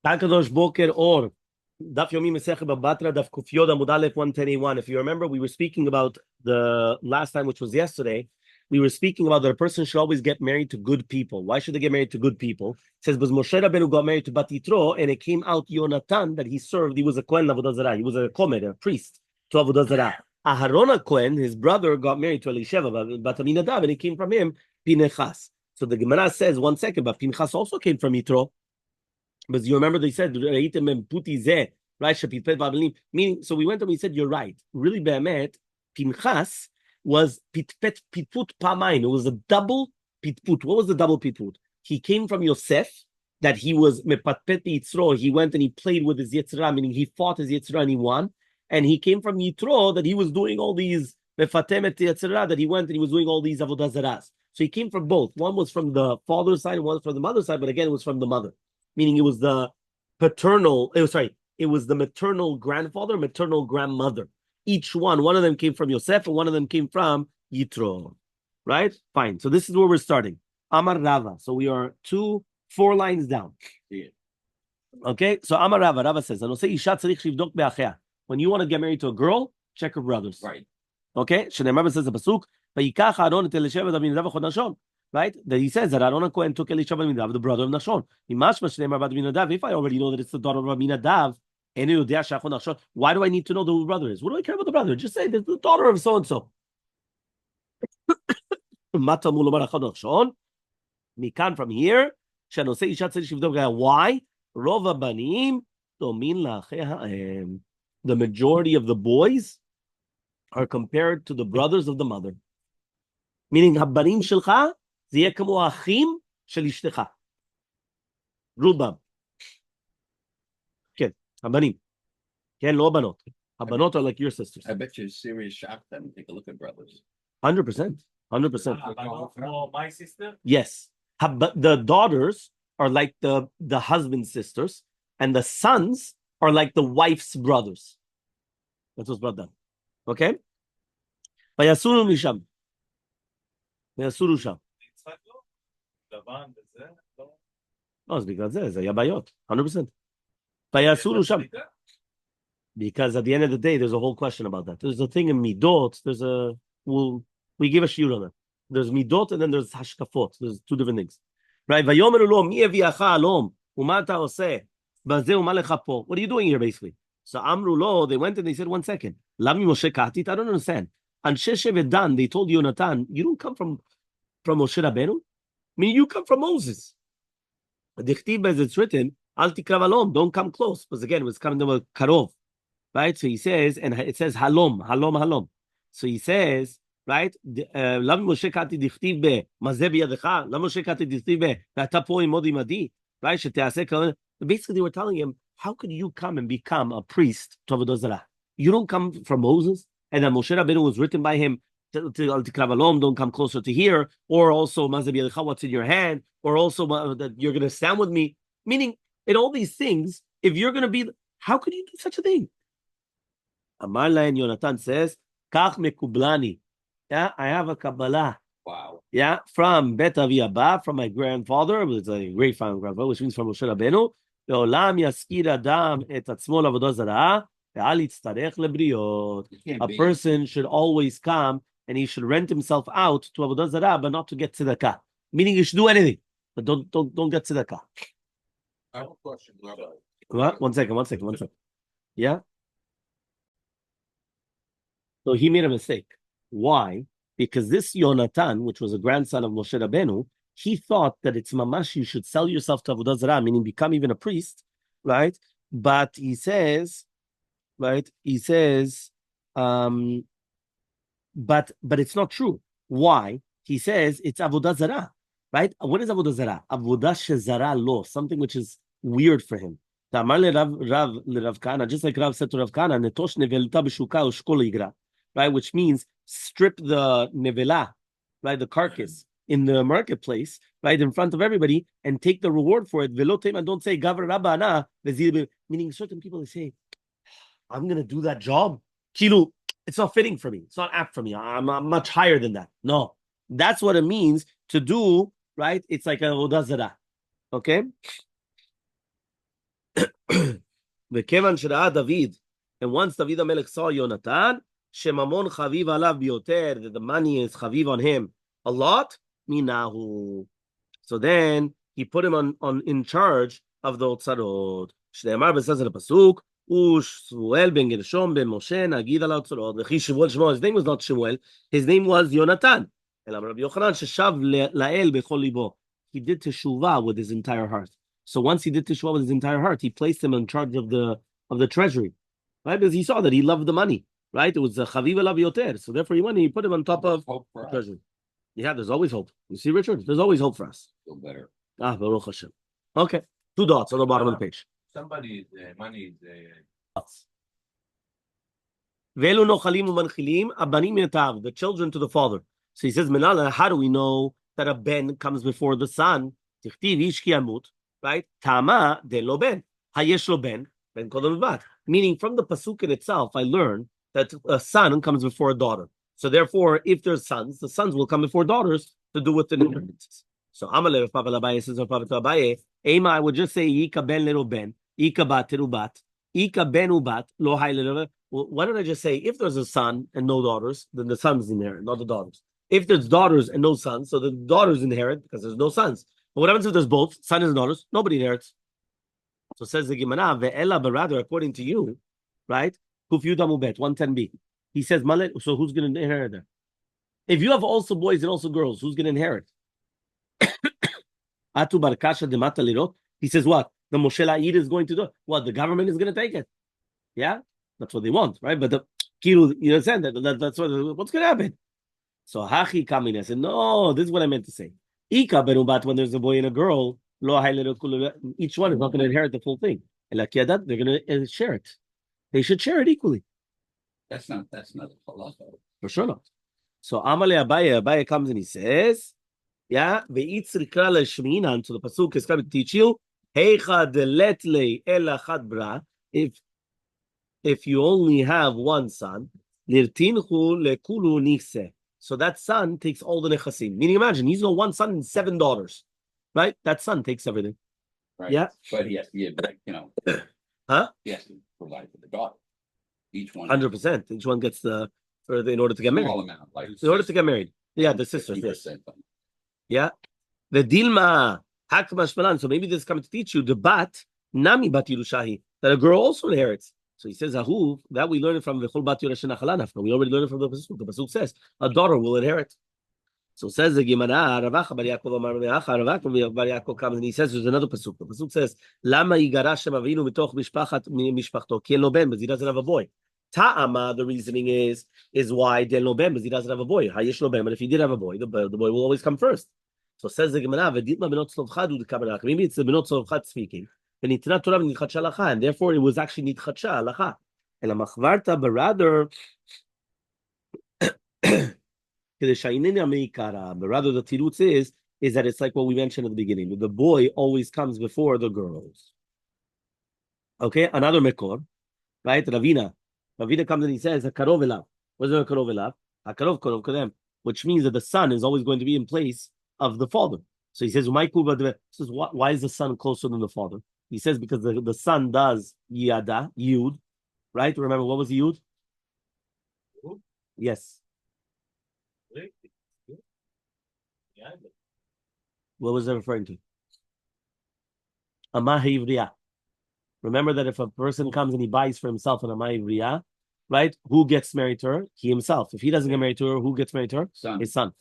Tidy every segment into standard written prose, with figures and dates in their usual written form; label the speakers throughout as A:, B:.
A: Takadosh Boker or Daf Yomi Masechet Batra Daf Kufyod Amud Aleph 121. If you remember, we were speaking about the last time, which was yesterday. We were speaking about that a person should always get married to good people. Why should they get married to good people? It says, because Moshe Rabbeinu got married to Bat Yitro, and it came out Yonatan that he served. He was a Kohen Avodah Zarah. He was a Komer, a priest to Avodah Zarah. Aharon Kohen, his brother, got married to Elisheva, Bat Aminadav, and it came from him Pinechas. So the Gemara says, 1 second, but Pinchas also came from Yitro. But you remember they said, right? Meaning, so we went and we said, you're right. Really, Be'emet, Pinchas was pitpet pitput pamain. It was a double pitput. What was the double pitput? He came from Yosef, that he was mepatpet Yitzro. He went and he played with his Yitzra, meaning he fought his Yitzra and he won. And he came from Yitro, that he was doing all these mefatemet Yitzra, that he went and he was doing all these avodah zaras. So he came from both. One was from the father's side, and one was from the mother's side, but again, it was from the mother. Meaning it was the it was the maternal grandfather, maternal grandmother. Each one of them came from Yosef, and one of them came from Yitro. Right? Fine. So this is where we're starting. Amar Rava. So we are 4 lines down. Yeah. Okay? So Amar Rava. Rava says, when you want to get married to a girl, check her brothers. Right. Okay? Shneimar says the pasuk, Vayikach Aaron et Elisheva et Aminadav echad Nashon. Right? That he says that Aaron Cohen took Elisheva and Aminadav, the brother of Nashon. If I already know that it's the daughter of Aminadav, why do I need to know who the brother is? What do I care about the brother? Just say there's the daughter of so and so. Mikan from here, why? The majority of the boys are compared to the brothers of the mother. Meaning, habanim shelcha ziyeh kamo achim shel ishtecha. Rubam. Okay, habanim. Okay, lo banot. Habanot are like your sisters.
B: I bet you serious shock them. Take a look at brothers.
A: 100%. 100%.
C: For my sister?
A: Yes. The daughters are like the husband's sisters, and the sons are like the wife's brothers. That's what's brought down. Okay? Vayasuru misham. Vayasuru sham. No, it's because there's a yabayot. 100%. Vayasuru sham. Because at the end of the day, there's a whole question about that. There's a thing in midot. We give a shiur on it. There's midot and then there's hashkafot. There's 2 different things. Right? Vayomeru lo mi eviacha alom u'ma ta oseh bazeh u'ma lecha po. What are you doing here, basically? So Amru lo, they went and they said, 1 second. Lami Moshe katit? I don't understand. Anshe shevet Dan, they told Yonatan, you don't come from Moshe Rabbeinu? I mean, you come from Moses. Dichtiv, as it's written, al tikrav alom, don't come close. Because again, it was coming to a karov. Right? So he says, and it says halom. So he says, right? Lama Moshe kati dichtiv be mazeh biyadecha. Lama Moshe kati dichtiv be ve'ata po imodi madi. Right? Sheteaseh kol. Basically, they were telling him, how could you come and become a priest to Avodah Zarah? You don't come from Moses, and then Moshe Rabbeinu was written by him. Don't come closer to here, or also mazeh biyadecha, what's in your hand, or also that you're going to stand with me. Meaning, in all these things, if you're going to be, how could you do such a thing? Amarla and Yonatan says, Kach mekublani. Yeah, I have a Kabbalah.
B: Wow.
A: Yeah, from Bet Avi Abba, from my grandfather, it's a great grandfather, which means from Moshe Rabbeinu. Ve'olam yaskir adam et atzmo la'avodah zarah ve'al yitztarech lebriot. A person should always come and he should rent himself out to avodah zarah, but not to get tzedakah. Meaning you should do anything, but don't get tzedakah.
B: I have a question, Rabbi.
A: What? One second. Yeah. So he made a mistake. Why? Because this Yonatan, which was a grandson of Moshe Rabbeinu, he thought that it's mamash, you should sell yourself to Avodah Zarah, meaning become even a priest, right? But he says, but it's not true. Why? He says it's Avodah Zarah, right? What is Avodah Zarah? Avodah shezara lo, something which is weird for him. Rav Kana, just like Rav said to Rav Kana, netosh nevelta b'shuka ushkol igra. Right, which means strip the nevela, right, the carcass in the marketplace, right, in front of everybody, and take the reward for it. And don't say gavar rabana, meaning certain people they say, I'm gonna do that job. Kilu, it's not fitting for me. It's not apt for me. I'm much higher than that. No, that's what it means to do. Right, it's like a avodah zarah. Okay. וכיוון שראה דוד, and once David HaMelech saw Yonatan, שממון חביב עליו ביותר, that the money is חביב on him a lot, minahu. So then he put him on in charge of the אוצרות. שנאמר בספר הפסוק, ושמואל בן גרשום בן משה נגיד על האוצרות, וכי שמואל שמו, his name was not Shmuel, his name was Yonatan. אלא רבי יוחנן ששב לאל בכל ליבו. He did teshuvah with his entire heart. So once he did teshuvah with his entire heart, he placed him in charge of the treasury, right? Because he saw that he loved the money, right? It was the chaviv elav yoter. So therefore, he put him on top of the treasury. Yeah, there's always hope. You see, Richard? There's always hope for us.
B: Feel better.
A: Baruch Hashem. Okay, 2 dots on the bottom of the page.
C: Somebody's money is
A: Velu nochalim umanchilim abanim yetav, the children to the father. So he says, Menala, how do we know that a ben comes before the son? Tichtiv ish ki yamut, right? Tama de lo ben. Hayesh lo ben kodem bat. Meaning, from the pasuk in itself, I learned that a son comes before a daughter. So therefore, if there's sons, the sons will come before daughters to do with the inheritances. So Elmaleh, if Papa Labaye says, or Papa Labaye, Ema, I would just say, Ika ben little ben, Ika bat tiru bat, Ika ben ubat, lo hai little. Well, why don't I just say, if there's a son and no daughters, then the sons inherit, not the daughters. If there's daughters and no sons, so the daughters inherit because there's no sons. But what happens if there's both, sons and daughters? Nobody inherits. So says the Gemara, ve'ela, but rather, according to you, right? Kuf Yudam Ubet, 110b. He says, so who's going to inherit there? If you have also boys and also girls, who's going to inherit? Atu barkasha de mata lirot. He says what? The Moshe La'id is going to do. What? The government is going to take it. Yeah? That's what they want, right? But you understand that's what's going to happen. So Hachi coming and said, no, this is what I meant to say. Ika benubat, when there's a boy and a girl, each one is not going to inherit the full thing. They're going to share it. They should share it equally.
B: That's not a philosophy.
A: For sure not. So Elmaleh Abaye comes and he says, yeah, ve'itzri kral shminan. So the pasuk is coming to teach you, heicha deletle elachad bra. If you only have one son, lirtinchu lekulu nichse. So that son takes all the nechasim. Meaning, imagine he's got one son and 7 daughters, right? That son takes everything.
B: Right.
A: Yeah,
B: but he has to give,
A: huh?
B: He has to provide for the daughter. Each one.
A: 100%. Each one gets in order to get married.
B: Small amount, like
A: in order to get married. Yeah, the sisters. Yes.
B: 50%.
A: Yeah. The dilma hakmash malan. So maybe this is coming to teach you the bat nami bat yerushahi, that a girl also inherits. So he says ahu, that we learn it from v'chol bat yerusha nachalanafka. We already learned it from the pasuk. The pasuk says a daughter will inherit. So says the Gemara, Ravacha bar Yaakov amar Ravacha, Ravacha bar Yaakov comes and he says there's another pasuk. The pasuk says lama yigara Shem Avinu mitoch mishpachto ki en lo ben, because he doesn't have a boy. Ta'ama, the reasoning is why del no ben, because he doesn't have a boy. Hayesh lo ben, but if he did have a boy, the boy will always come first. So says the Gemara, v'ditma benot tzlovchad u'dekabarach. Maybe it's the benot tzlovchad speaking. V'nitna Torah v'nitchadsha halacha, and therefore it was actually nitchadsha halacha. Ela machvarta, but rather, but rather the tirutz is that it's like what we mentioned at the beginning. The boy always comes before the girls. Okay, another mekor, right? Ravina comes and he says, "Hakarov elav." What is hakarov elav? Hakarov korov kodem, which means that the son is always going to be in place of the father. So he says, why is the son closer than the father? He says because the son does yud, right? Remember what was yud? Yes. What was it referring to? Amah Ivriya. Remember that if a person comes and he buys for himself an Amah Ivriya, right? Who gets married to her? He himself. If he doesn't get married to her, who gets married to her?
B: Son.
A: His son.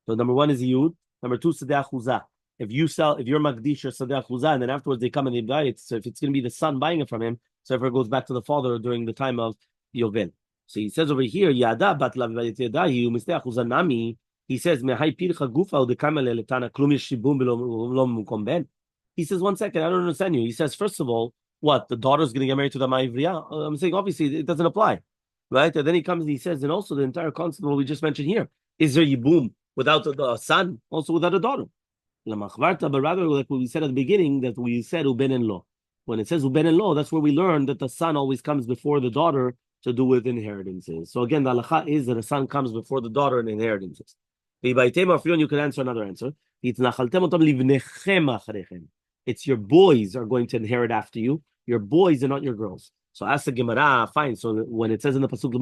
A: So number 1 is Yud. Number 2, Sadeh Chuzah. If you're Magdish or Sadeh Chuzah, and then afterwards they come and they buy it, so if it's going to be the son buying it from him, so if it goes back to the father during the time of Yovel. So he says over here, Yada bat la v'yadahi u'misteh Chuzah nami. He says, he says, 1 second, I don't understand you. He says, first of all, what, the daughter's going to get married to the Ma'ivriya? I'm saying, obviously, it doesn't apply, right? And then he comes and he says, and also the entire concept of what we just mentioned here, is there Yibum without a son, also without a daughter? But rather, like what we said at the beginning, that we said uben-en-lo. When it says uben-en-lo, that's where we learn that the son always comes before the daughter to do with inheritances. So again, the halacha is that the son comes before the daughter in inheritances. You can answer another answer. It's your boys are going to inherit after you. Your boys are not your girls. So ask the Gemara, fine. So when it says in the pasuk,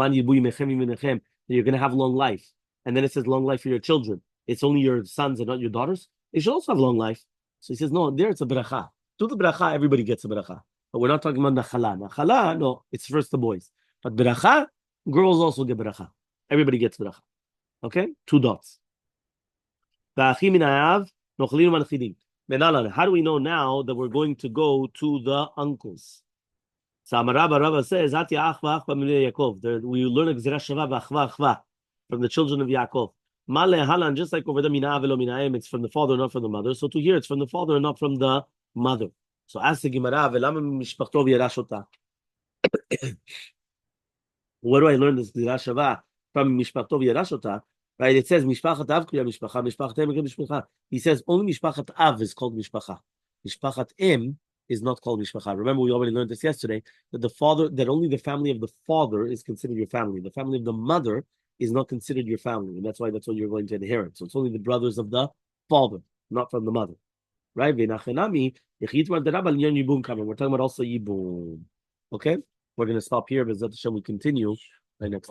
A: you're going to have long life, and then it says long life for your children, it's only your sons and not your daughters. They should also have long life. So he says, no, there it's a bracha. Do the bracha, everybody gets a bracha. But we're not talking about nachala. Nachala, no, it's first the boys. But bracha, girls also get bracha. Everybody gets bracha. Okay? 2 dots. How do we know now that we're going to go to the uncles? So Rabba says, we learn from the children of Yaakov. Just like over the it's from the father, not from the mother. So to here, it's from the father and not from the mother. So ask the Gemara, where do I learn this from Mishpachtov Yerashota? Right? It says Mishpachat Av Kriya Mishpacha, Mishpachat Em Kriya Mishpacha. He says only Mishpachat Av is called Mishpacha. Mishpachat Em is not called Mishpacha. Remember, we already learned this yesterday, that only the family of the father is considered your family. The family of the mother is not considered your family, and that's what you're going to inherit. So it's only the brothers of the father, not from the mother. Right? We're talking about also Yibum. Okay? We're going to stop here, but we continue next